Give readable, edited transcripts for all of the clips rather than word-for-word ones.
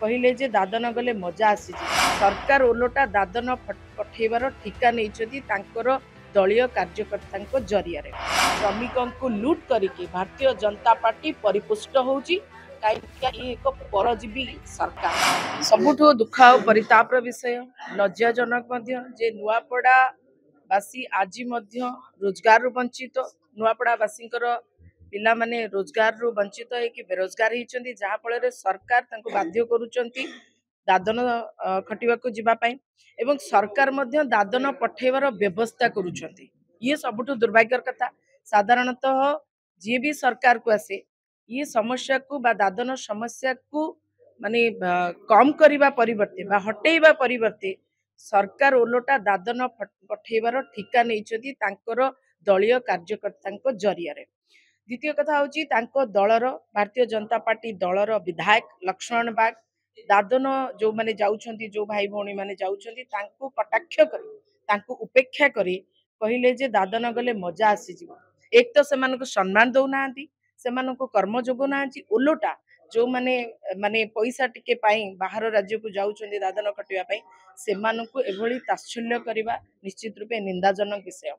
कहले जे दादन गले मजा आसी सरकार ओलोटा दादन पठेबार ठिका नहीं दलीय कार्यकर्ता जरिया श्रमिकों को लुट करके भारतीय जनता पार्टी परिपुष्ट होची कहीं एक परजीवी सरकार सबुठ दुख और परिताप विषय लज्जाजनक जे नुआपड़ा बासी आज रोजगार वंचित नुआपड़ावासी पिला माने रोजगार रु वंचित होकर बेरोजगार होती जहाँ फल सरकार बाध्य करुँच दादन खटिबा को जीवाई एवं सरकार मध्य दादन पठेबार व्यवस्था करुँच ये सबुठ दुर्भाग्यर कथा। साधारणतः जी भी सरकार को आसे ये समस्या को बा दादन समस्या को माने कम करने परिवर्ते बा हटेबा परिवर्ते सरकार ओलोटा दादन पठेबार ठिका नहीं दलीय कार्यकर्ता जरिया। द्वितीय कथा हूँ दलर भारतीय जनता पार्टी दलर विधायक लक्ष्मण बाग दादन जो माने जाउछंती जो भाई भौणी माने जाउछंती तांको कटाक्ष करी उपेक्षा करी कहले जे दादन गले मजा आसी एक तो सेमानको सम्मान दौनाहांती सेमानको कर्म जोगो नाहांती ओलोटा जो माने माने पैसा टिके पाई बाहर राज्य को जाउछंती दादन खटिबा पाई सेमानको एभली ताच्छल्य करबा निश्चित रूपे निंदाजनक विषय।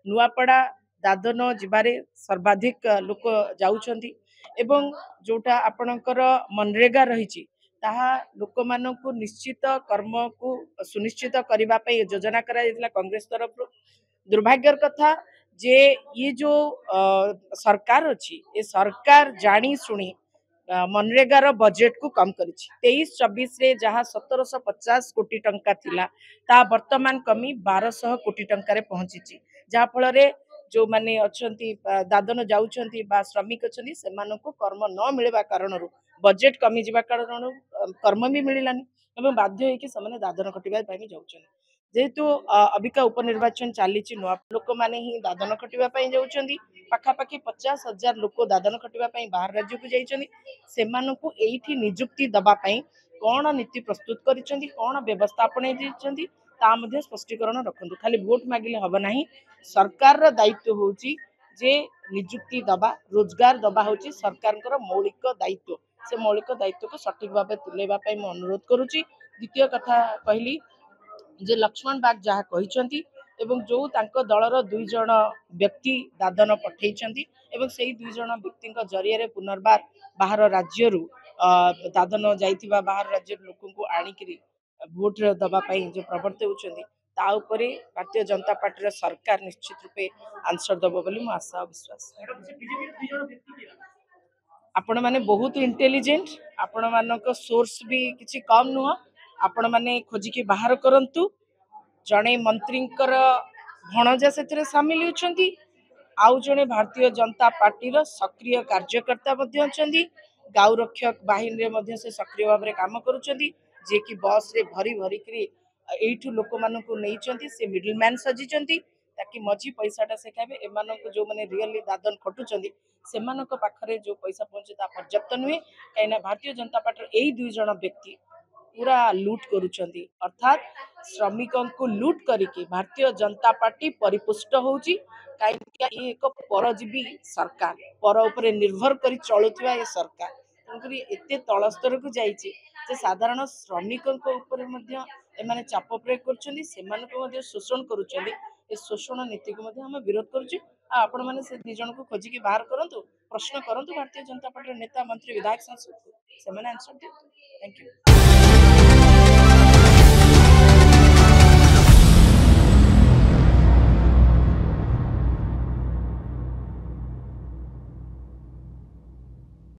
नुआपड़ा दादन जिबारे सर्वाधिक लोक जाउछंती एवं जोटा आपणकर मनरेगा रही ताहा लोक मानकु निश्चित कर्म को सुनिश्चित करबा पई योजना करा जेतला कांग्रेस तरफ दुर्भाग्यर कथा जे ये जो सरकार अच्छी ये सरकार जानी सुनी मनरेगार बजेट को कम करी 23-24 रे जहाँ 1750 कोटी टंका थिला ता वर्तमान कमी 1200 कोटी टंका रे पहुंची जहाँ फल रे जो माने अच्छंती दादन जाउछंती बा श्रमिक अच्छंती सेमानको कर्म न मिलबा कारणरू बजेट कमी जिबा कारणरू कर्म भी मिलानी एवं बाध्य होइके समाने दादन खटिबा पाई जाउछन जेहेतु अबिका उपनिर्वाचन चली नुआ लोक माने ही दादन खटिबा पाई जाउछंती पाखापाखि 50,000 लोक दादन खटिबा पाई बाहर राज्य को जाइछंती सेमानको एठी नियुक्ति दबा पाई कौन नीति प्रस्तुत करिछंती कौन व्यवस्था अपने दिछंती ता मध्ये स्पष्टीकरण रखंतु खाली वोट मागिले हबो नाही सरकार रो दायित्व होची जे नियुक्ति दबा रोजगार दबा होची सरकार मौलिक दायित्व से मौलिक दायित्व को सठिक भाव तुलेबा पाई मैं अनुरोध करुची। द्वितीय कथा कहली जे लक्ष्मण बाग जहाँ कहते एवं जो तांको दलर 2 जण व्यक्ति दादन पठेइछंती एवं सेही 2 जण व्यक्ति जरिया पुनर्बार बाहर राज्य दादन जाइथिबा बाहर राज्य लोक को आनिकरी भोट दबा पाई जो प्रवर्तित होउछंती ता उपरे भारतीय जनता पार्टी सरकार निश्चित रूपे आंसर दबो बोली मो आशा विश्वास। आपण माने बहुत इंटेलिजेंट आपण मानक सोर्स भी किछि कम नुह आपण माने खोजिकी बाहर करंतु जड़े मंत्री भणजा से सामिल होती आउ जड़े भारतीय जनता पार्टी सक्रिय कार्यकर्ता गाँव रक्षक बाहिनी से सक्रिय भाव में काम करुँच कि बस रे भरी भरिकी एठू लोक मानू नहीं से मिडिल मैन सजी ताकि मझी पैसाटा से खाए एम जो मैंने रियली दादन खटुंट से पाखे जो पैसा पहुंचे पर्याप्त नुहे कहीं भारतीय जनता पार्टी यही 2 जण व्यक्ति पूरा लूट करुँच अर्थात श्रमिकों को लूट करके भारतीय जनता पार्टी परिपुष्ट होची कहीं एक परजीवी सरकार पर उपरे निर्भर कर चलुवा ये सरकार तेणुक एत तल स्तर को जाइए साधारण श्रमिकों एमाने चाप प्रयोग कर शोषण करुँच शोषण नीति को आम विरोध करुँ आपण मैंने से 2 जन को खोजिकी बाहर करंतु प्रश्न करंतु भारतीय जनता पार्टी नेता मंत्री विधायक सांसद से आंसर दियंतु। Thank you.